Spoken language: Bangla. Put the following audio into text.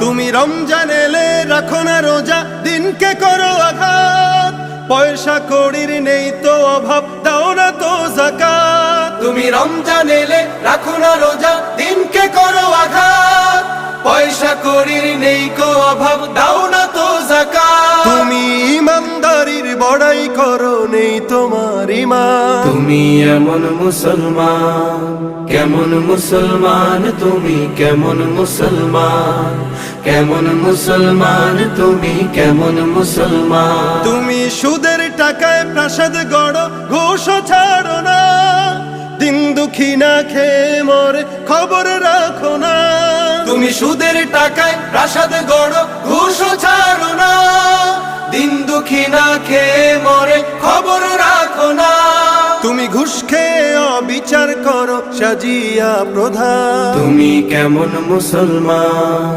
তুমি রমজান এলে রাখো না রোজা, দিনকে করো আঘাত। পয়সা কড়ির নেই তো অভাব, দাও না তো যাকাত। তুমি রমজান এলে রাখো না রোজা, দিনকে করো আঘাত। পয়সা কড়ির নেই কো অভাব, দাও না তো যাকাত। তুমি ইমানদারির বড়াই করো, নেই তোমার ঈমান। তুমি এমন মুসলমান, কেমন মুসলমান তুমি, কেমন মুসলমান, কেমন মুসলমান তুমি, কেমন মুসলমান। তুমি সুদের টাকায় প্রাসাদ গড়ো, ঘুষও ছাড়ো না। দিন দুঃখী না খেয়ে মরে, খবর রাখো না। তুমি সুদের টাকায় প্রাসাদ গড়ো, ঘুষও ছাড়ো না। দিন দুঃখী না খেয়ে মরে, খবর রাখো না। তুমি ঘুষ খেয়ে অবিচার করো, সাজিয়া প্রধান। তুমি কেমন মুসলমান,